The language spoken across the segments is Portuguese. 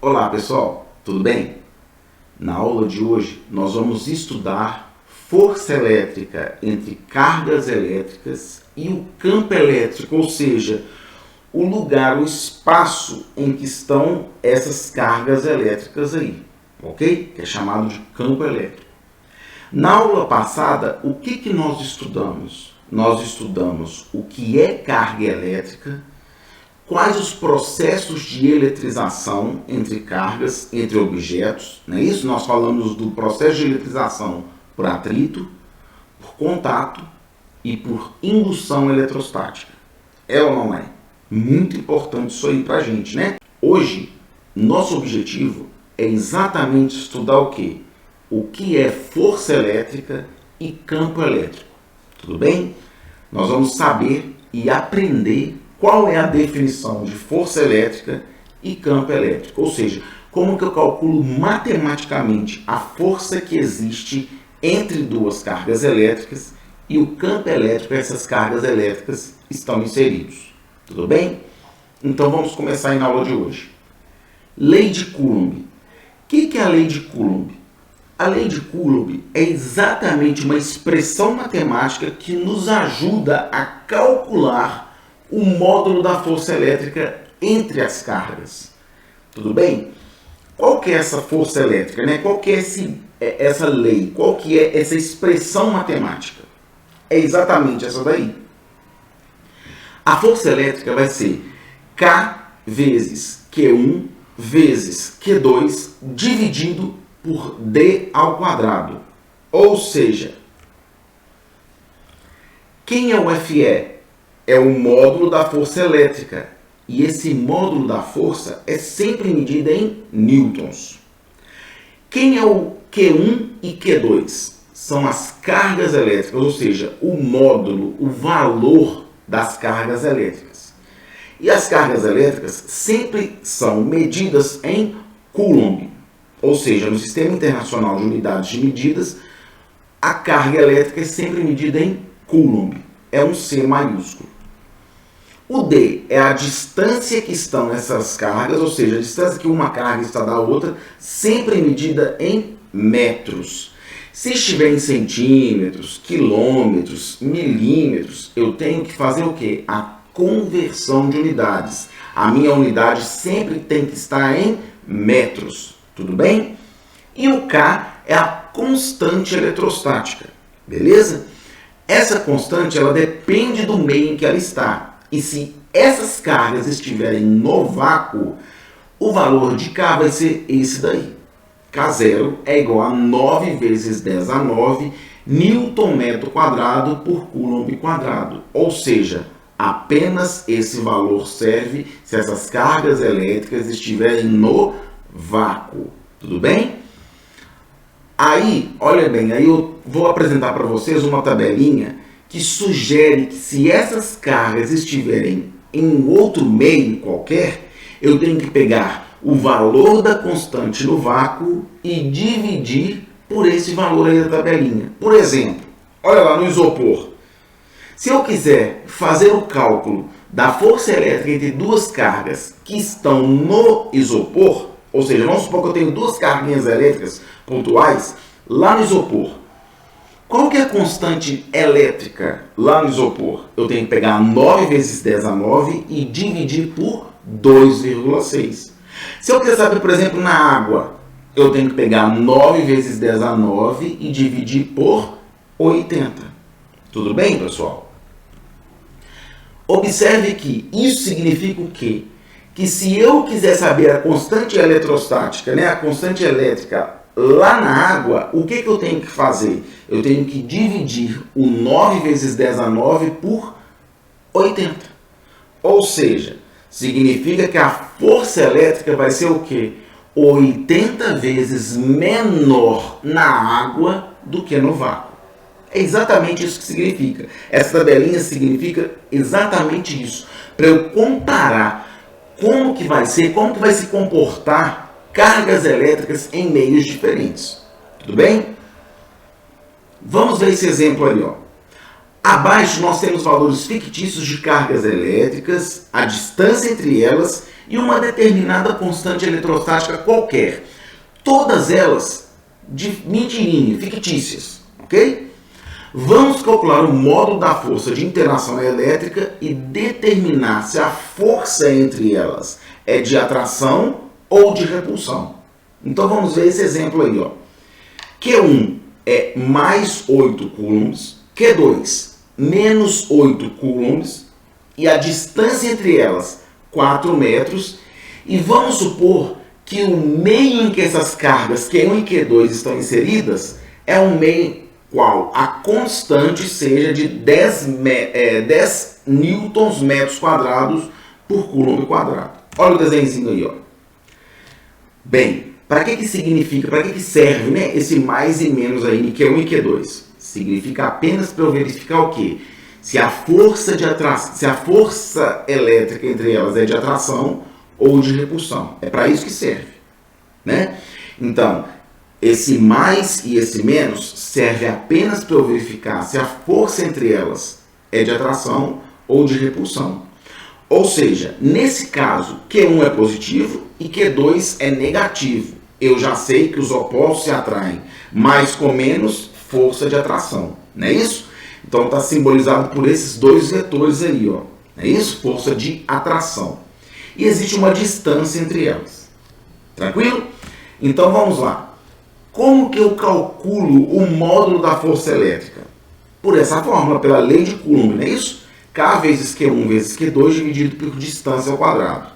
Olá pessoal, tudo bem? Na aula de hoje nós vamos estudar força elétrica entre cargas elétricas e o campo elétrico, ou seja, o lugar, o espaço em que estão essas cargas elétricas aí, ok? Que é chamado de campo elétrico. Na aula passada, o que nós estudamos? Nós estudamos o que é carga elétrica, quais os processos de eletrização entre cargas, entre objetos, não é isso? Nós falamos do processo de eletrização por atrito, por contato e por indução eletrostática. É ou não é? Muito importante isso aí pra gente, né? Hoje, nosso objetivo é exatamente estudar o quê? O que é força elétrica e campo elétrico. Tudo bem? Nós vamos saber e aprender qual é a definição de força elétrica e campo elétrico. Ou seja, como que eu calculo matematicamente a força que existe entre duas cargas elétricas e o campo elétrico que essas cargas elétricas estão inseridos. Tudo bem? Então vamos começar na aula de hoje. Lei de Coulomb. O que é a lei de Coulomb? A lei de Coulomb é exatamente uma expressão matemática que nos ajuda a calcular o módulo da força elétrica entre as cargas. Tudo bem? Qual que é essa força elétrica, né? Qual que é essa lei? Qual que é essa expressão matemática? É exatamente essa daí. A força elétrica vai ser K vezes Q1 vezes Q2 dividido por D ao quadrado. Ou seja, quem é o FE? É o módulo da força elétrica. E esse módulo da força é sempre medido em newtons. Quem é o Q1 e Q2? São as cargas elétricas, ou seja, o módulo, o valor das cargas elétricas. E as cargas elétricas sempre são medidas em Coulomb. Ou seja, no Sistema Internacional de Unidades de Medidas, a carga elétrica é sempre medida em Coulomb. É um C maiúsculo. O D é a distância que estão essas cargas, ou seja, a distância que uma carga está da outra, sempre medida em metros. Se estiver em centímetros, quilômetros, milímetros, eu tenho que fazer o quê? A conversão de unidades. A minha unidade sempre tem que estar em metros. Tudo bem? E o K é a constante eletrostática. Beleza? Essa constante ela depende do meio em que ela está. E se essas cargas estiverem no vácuo, o valor de K vai ser esse daí. K0 é igual a 9 vezes 10 a 9 Nm² por Coulomb quadrado. Ou seja, apenas esse valor serve se essas cargas elétricas estiverem no vácuo. Tudo bem? Aí, olha bem, aí eu vou apresentar para vocês uma tabelinha que sugere que se essas cargas estiverem em um outro meio qualquer, eu tenho que pegar o valor da constante no vácuo e dividir por esse valor aí da tabelinha. Por exemplo, olha lá no isopor. Se eu quiser fazer o cálculo da força elétrica entre duas cargas que estão no isopor, ou seja, vamos supor que eu tenho duas carguinhas elétricas pontuais lá no isopor. Qual que é a constante elétrica lá no isopor? Eu tenho que pegar 9 vezes 10 a 9 e dividir por 2,6. Se eu quiser saber, por exemplo, na água, eu tenho que pegar 9 vezes 10 a 9 e dividir por 80. Tudo bem, pessoal? Observe que isso significa o quê? Que se eu quiser saber a constante eletrostática, né, a constante elétrica lá na água, o que eu tenho que fazer? Eu tenho que dividir o 9 vezes 10 a 9 por 80. Ou seja, significa que a força elétrica vai ser o quê? 80 vezes menor na água do que no vácuo. É exatamente isso que significa. Essa tabelinha significa exatamente isso. Para eu comparar como que vai ser, como que vai se comportar cargas elétricas em meios diferentes. Tudo bem? Vamos ver esse exemplo ali, ó. Abaixo nós temos valores fictícios de cargas elétricas, a distância entre elas e uma determinada constante eletrostática qualquer. Todas elas de mentirinha, fictícias, ok? Vamos calcular o módulo da força de interação elétrica e determinar se a força entre elas é de atração ou de repulsão. Então vamos ver esse exemplo aí, ó. Q1 é mais 8 coulombs, Q2 menos 8 coulombs e a distância entre elas 4 metros. E vamos supor que o meio em que essas cargas Q1 e Q2 estão inseridas é um meio qual a constante seja de 10 newtons metros quadrados por coulomb quadrado. Olha o desenhozinho aí, ó. Bem, para que significa, para que serve, né, esse mais e menos aí em Q1 e Q2? Significa apenas para eu verificar o quê? Se a força elétrica entre elas é de atração ou de repulsão. É para isso que serve, né? Então, esse mais e esse menos serve apenas para eu verificar se a força entre elas é de atração ou de repulsão. Ou seja, nesse caso, Q1 é positivo e Q2 é negativo. Eu já sei que os opostos se atraem, mais com menos força de atração, não é isso? Então está simbolizado por esses dois vetores aí, ó. Não é isso? Força de atração. E existe uma distância entre elas. Tranquilo? Então vamos lá. Como que eu calculo o módulo da força elétrica? Por essa fórmula, pela lei de Coulomb, não é isso? K vezes Q1 vezes Q2 dividido por distância ao quadrado.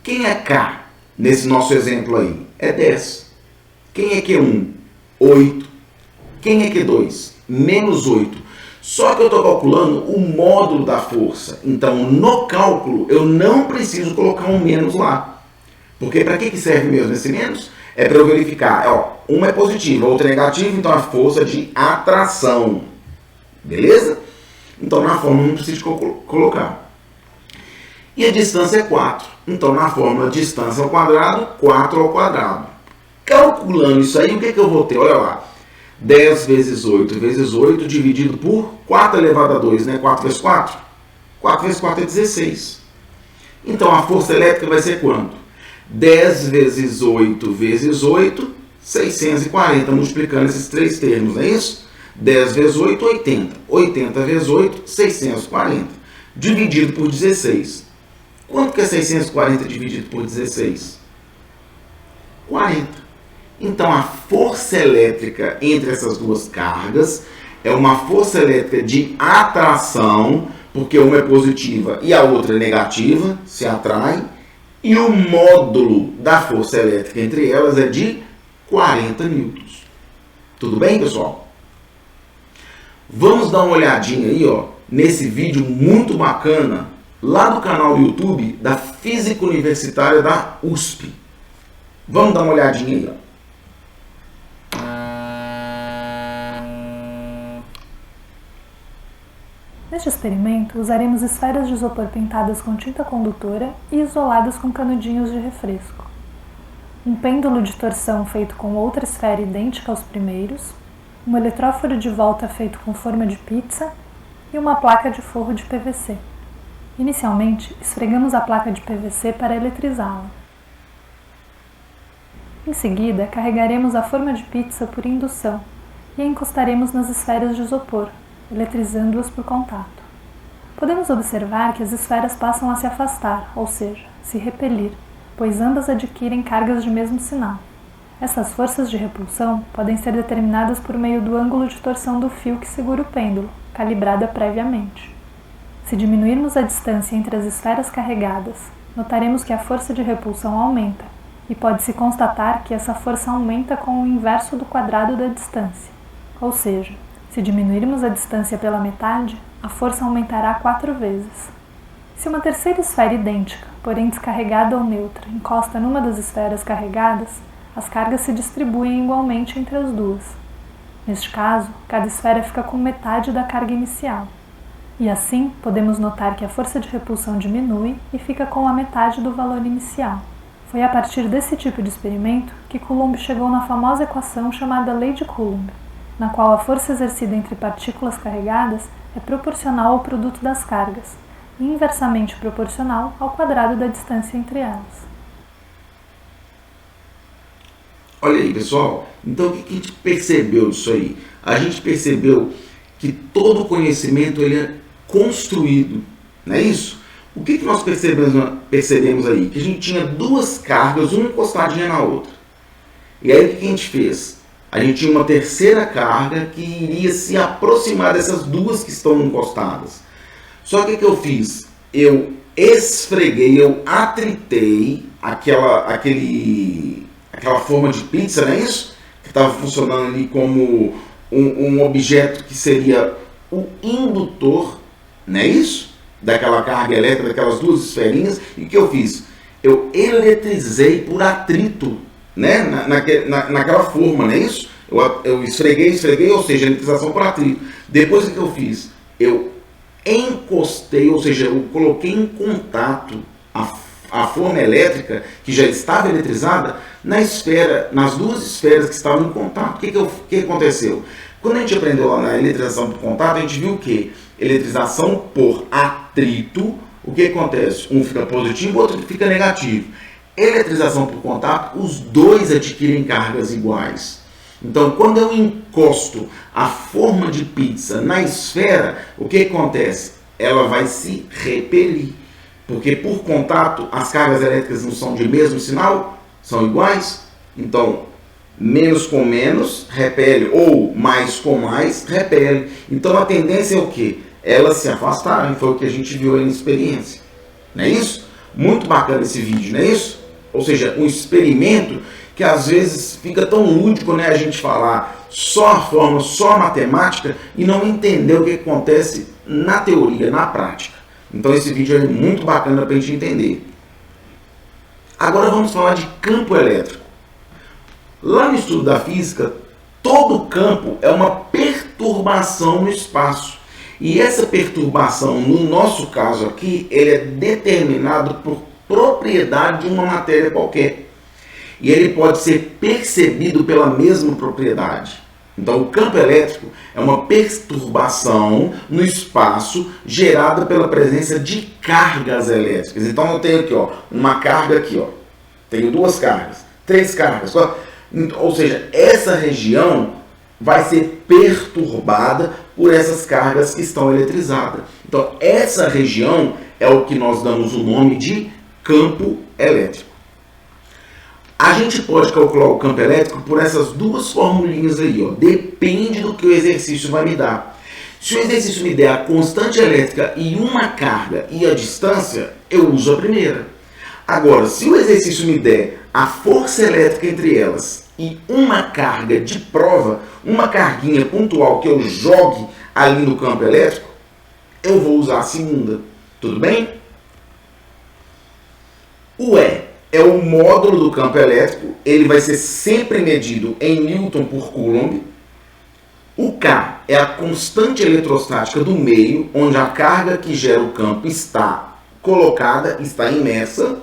Quem é K nesse nosso exemplo aí? É 10. Quem é Q1? 8. Quem é Q2? Menos 8. Só que eu estou calculando o módulo da força. Então, no cálculo, eu não preciso colocar um menos lá. Porque para que serve mesmo esse menos? É para eu verificar, ó, uma é positiva, a outra é negativa, então a força de atração. Beleza? Então na fórmula não preciso colocar. E a distância é 4. Então na fórmula distância ao quadrado, 4 ao quadrado. Calculando isso aí, o que eu vou ter? Olha lá. 10 vezes 8 vezes 8 dividido por 4 elevado a 2, né? 4 vezes 4? 4 vezes 4 é 16. Então a força elétrica vai ser quanto? 10 vezes 8 vezes 8, 640, multiplicando esses três termos, não é isso? 10 vezes 8, 80. 80 vezes 8, 640. Dividido por 16. Quanto que é 640 dividido por 16? 40. Então, a força elétrica entre essas duas cargas é uma força elétrica de atração, porque uma é positiva e a outra é negativa, se atrai. E o módulo da força elétrica entre elas é de 40 newtons. Tudo bem, pessoal? Vamos dar uma olhadinha aí, ó, nesse vídeo muito bacana lá do canal do YouTube da Física Universitária da USP. Vamos dar uma olhadinha aí, ó. Neste experimento, usaremos esferas de isopor pintadas com tinta condutora e isoladas com canudinhos de refresco. Um pêndulo de torção feito com outra esfera idêntica aos primeiros, um eletróforo de volta feito com forma de pizza e uma placa de forro de PVC. Inicialmente, esfregamos a placa de PVC para eletrizá-la. Em seguida, carregaremos a forma de pizza por indução e a encostaremos nas esferas de isopor, eletrizando-as por contato. Podemos observar que as esferas passam a se afastar, ou seja, se repelir, pois ambas adquirem cargas de mesmo sinal. Essas forças de repulsão podem ser determinadas por meio do ângulo de torção do fio que segura o pêndulo, calibrada previamente. Se diminuirmos a distância entre as esferas carregadas, notaremos que a força de repulsão aumenta, e pode-se constatar que essa força aumenta com o inverso do quadrado da distância, ou seja, se diminuirmos a distância pela metade, a força aumentará 4 vezes. Se uma terceira esfera idêntica, porém descarregada ou neutra, encosta numa das esferas carregadas, as cargas se distribuem igualmente entre as duas. Neste caso, cada esfera fica com metade da carga inicial. E assim, podemos notar que a força de repulsão diminui e fica com a metade do valor inicial. Foi a partir desse tipo de experimento que Coulomb chegou na famosa equação chamada Lei de Coulomb. na qual a força exercida entre partículas carregadas é proporcional ao produto das cargas e inversamente proporcional ao quadrado da distância entre elas. Olha aí, pessoal. Então, o que a gente percebeu disso aí? A gente percebeu que todo conhecimento ele é construído, não é isso? O que nós percebemos aí? Que a gente tinha duas cargas, uma encostadinha na outra. E aí, o que a gente fez? A gente tinha uma terceira carga que iria se aproximar dessas duas que estão encostadas. Só que o que eu fiz? Eu esfreguei, eu atritei aquela forma de pizza, não é isso? Que estava funcionando ali como um objeto que seria o indutor, não é isso? Daquela carga elétrica, daquelas duas esferinhas. E o que eu fiz? Eu eletrizei por atrito, né? Naquela forma, não é isso? Eu esfreguei, ou seja, eletrização por atrito. Depois o que eu fiz? Eu encostei, ou seja, eu coloquei em contato a forma elétrica, que já estava eletrizada, nas duas esferas que estavam em contato. O que aconteceu? Quando a gente aprendeu lá na eletrização por contato, a gente viu que eletrização por atrito, o que acontece? Um fica positivo, o outro fica negativo. Eletrização por contato, os dois adquirem cargas iguais. Então, quando eu encosto a forma de pizza na esfera, o que acontece? Ela vai se repelir. Porque por contato, as cargas elétricas não são de mesmo sinal? São iguais? Então, menos com menos repele, ou mais com mais repele. Então, a tendência é o quê? Elas se afastarem. Foi o que a gente viu aí na experiência. Não é isso? Muito bacana esse vídeo, não é isso? Ou seja, um experimento que às vezes fica tão lúdico, né, a gente falar só a fórmula, só a matemática e não entender o que acontece na teoria, na prática. Então esse vídeo é muito bacana para a gente entender. Agora vamos falar de campo elétrico. Lá no estudo da física, todo campo é uma perturbação no espaço. E essa perturbação, no nosso caso aqui, ele é determinado por propriedade de uma matéria qualquer. E ele pode ser percebido pela mesma propriedade. Então, o campo elétrico é uma perturbação no espaço gerada pela presença de cargas elétricas. Então, eu tenho aqui, uma carga aqui, tenho duas cargas, três cargas. Ou seja, essa região vai ser perturbada por essas cargas que estão eletrizadas. Então, essa região é o que nós damos o nome de campo elétrico. A gente pode calcular o campo elétrico por essas duas formulinhas aí, Depende do que o exercício vai me dar. Se o exercício me der a constante elétrica e uma carga e a distância, eu uso a primeira. Agora, se o exercício me der a força elétrica entre elas e uma carga de prova, uma carguinha pontual que eu jogue ali no campo elétrico, eu vou usar a segunda. Tudo bem? O E é o módulo do campo elétrico, ele vai ser sempre medido em Newton por Coulomb. O K é a constante eletrostática do meio, onde a carga que gera o campo está colocada, está imersa.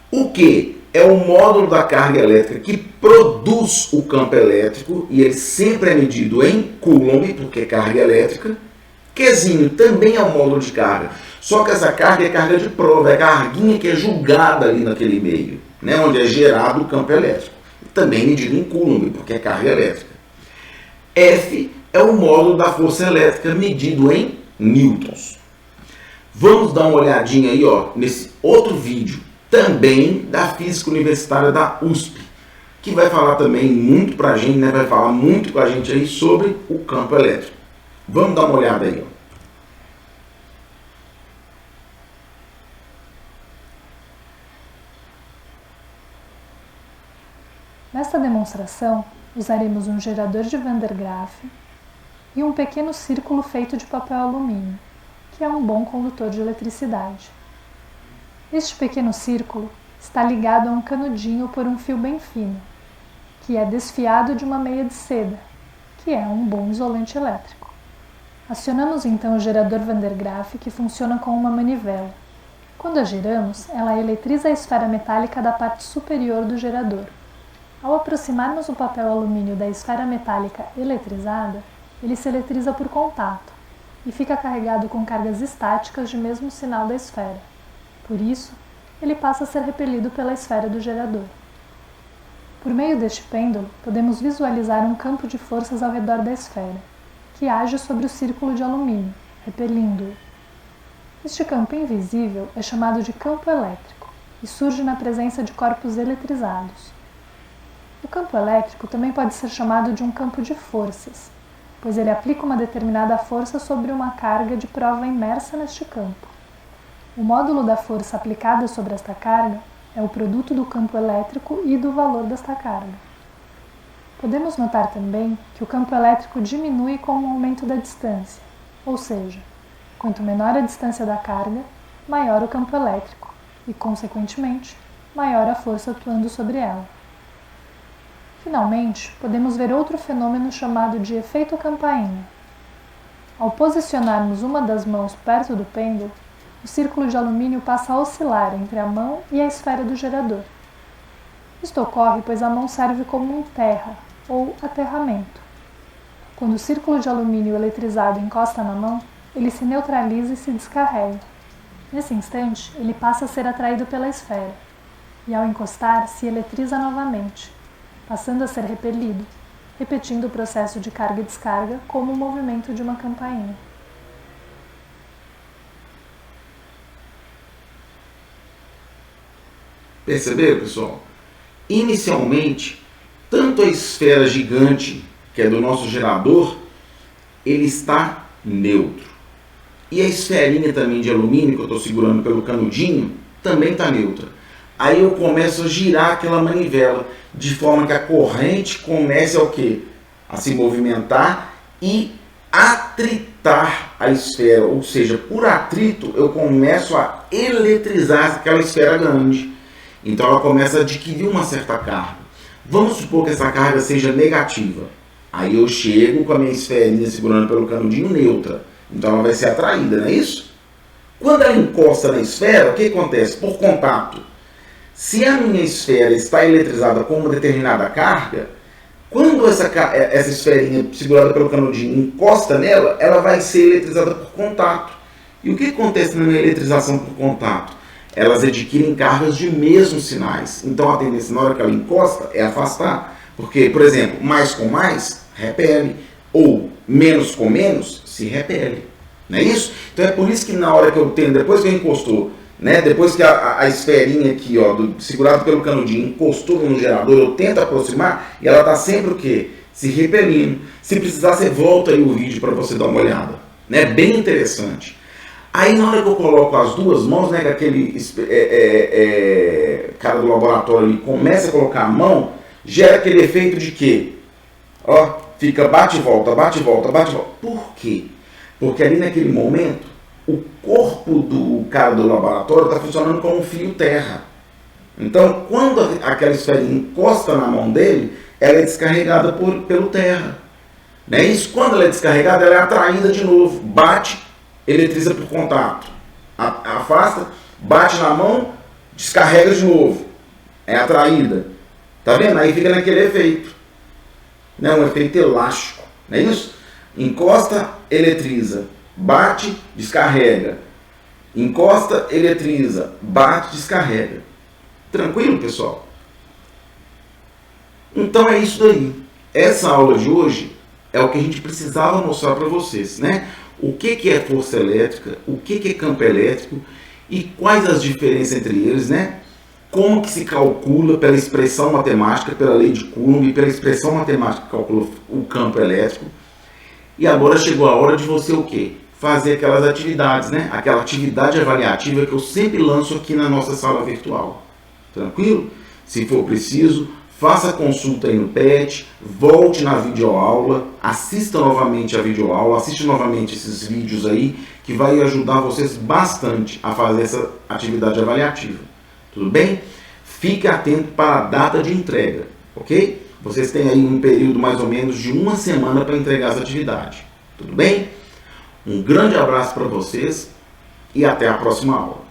O Q é o módulo da carga elétrica que produz o campo elétrico, e ele sempre é medido em Coulomb, porque é carga elétrica. Qzinho também é um módulo de carga, só que essa carga é carga de prova, é a carguinha que é julgada ali naquele meio, né, onde é gerado o campo elétrico. Também medido em Coulomb, porque é carga elétrica. F é o módulo da força elétrica medido em newtons. Vamos dar uma olhadinha aí, nesse outro vídeo, também da física universitária da USP, que vai falar também muito pra gente, né, vai falar muito com a gente aí sobre o campo elétrico. Vamos dar uma olhada aí, Nesta demonstração, usaremos um gerador de Van der Graaf e um pequeno círculo feito de papel alumínio, que é um bom condutor de eletricidade. Este pequeno círculo está ligado a um canudinho por um fio bem fino, que é desfiado de uma meia de seda, que é um bom isolante elétrico. Acionamos então o gerador Van der Graaf, que funciona com uma manivela. Quando a giramos, ela eletriza a esfera metálica da parte superior do gerador. Ao aproximarmos o papel alumínio da esfera metálica eletrizada, ele se eletriza por contato e fica carregado com cargas estáticas de mesmo sinal da esfera. Por isso, ele passa a ser repelido pela esfera do gerador. Por meio deste pêndulo, podemos visualizar um campo de forças ao redor da esfera, que age sobre o círculo de alumínio, repelindo-o. Este campo invisível é chamado de campo elétrico e surge na presença de corpos eletrizados. O campo elétrico também pode ser chamado de um campo de forças, pois ele aplica uma determinada força sobre uma carga de prova imersa neste campo. O módulo da força aplicada sobre esta carga é o produto do campo elétrico e do valor desta carga. Podemos notar também que o campo elétrico diminui com o aumento da distância, ou seja, quanto menor a distância da carga, maior o campo elétrico e, consequentemente, maior a força atuando sobre ela. Finalmente, podemos ver outro fenômeno chamado de efeito campainha. Ao posicionarmos uma das mãos perto do pêndulo, o círculo de alumínio passa a oscilar entre a mão e a esfera do gerador. Isto ocorre pois a mão serve como um terra, ou aterramento. Quando o círculo de alumínio eletrizado encosta na mão, ele se neutraliza e se descarrega. Nesse instante, ele passa a ser atraído pela esfera, e ao encostar, se eletriza novamente, passando a ser repelido, repetindo o processo de carga e descarga como o movimento de uma campainha. Perceberam, pessoal? Inicialmente, tanto a esfera gigante, que é do nosso gerador, ele está neutro. E a esferinha também de alumínio, que eu estou segurando pelo canudinho, também está neutra. Aí eu começo a girar aquela manivela, de forma que a corrente comece a, a se movimentar e atritar a esfera. Ou seja, por atrito eu começo a eletrizar aquela esfera grande. Então ela começa a adquirir uma certa carga. Vamos supor que essa carga seja negativa. Aí eu chego com a minha esferinha segurando pelo canudinho neutra. Então ela vai ser atraída, não é isso? Quando ela encosta na esfera, o que acontece? Por contato. Se a minha esfera está eletrizada com uma determinada carga, quando essa esferinha segurada pelo canudinho encosta nela, ela vai ser eletrizada por contato. E o que acontece na minha eletrização por contato? Elas adquirem cargas de mesmos sinais. Então a tendência na hora que ela encosta é afastar. Porque, por exemplo, mais com mais, repele. Ou menos com menos, se repele. Não é isso? Então é por isso que na hora que eu tenho, depois que encostou, né, depois que a esferinha aqui, ó, segurada pelo canudinho, encostou no gerador, eu tento aproximar e ela está sempre o quê? Se repelindo. Se precisar, você volta aí o vídeo para você dar uma olhada. Né? Bem interessante. Aí na hora que eu coloco as duas mãos, né, que aquele cara do laboratório ali começa a colocar a mão, gera aquele efeito de quê? Ó, fica bate e volta, bate e volta, bate e volta. Por quê? Porque ali naquele momento, o corpo do cara do laboratório está funcionando como um fio terra. Então, quando aquela esferinha encosta na mão dele, ela é descarregada pelo terra. Não é isso? Quando ela é descarregada, ela é atraída de novo, bate, eletriza por contato, afasta, bate na mão, descarrega de novo, é atraída. Tá vendo? Aí fica naquele efeito, né? Um efeito elástico, não é isso? Encosta, eletriza, bate, descarrega, encosta, eletriza, bate, descarrega. Tranquilo, pessoal? Então é isso daí. Essa aula de hoje é o que a gente precisava mostrar para vocês, né? O que é força elétrica, o que é campo elétrico e quais as diferenças entre eles, né? Como que se calcula pela expressão matemática, pela lei de Coulomb e pela expressão matemática que calcula o campo elétrico. E agora chegou a hora de você o quê? Fazer aquelas atividades, né? Aquela atividade avaliativa que eu sempre lanço aqui na nossa sala virtual. Tranquilo? Se for preciso, faça consulta aí no PET, volte na videoaula, assista novamente a videoaula, assiste novamente esses vídeos aí, que vai ajudar vocês bastante a fazer essa atividade avaliativa. Tudo bem? Fique atento para a data de entrega, ok? Vocês têm aí um período mais ou menos de 1 semana para entregar essa atividade. Tudo bem? Um grande abraço para vocês e até a próxima aula.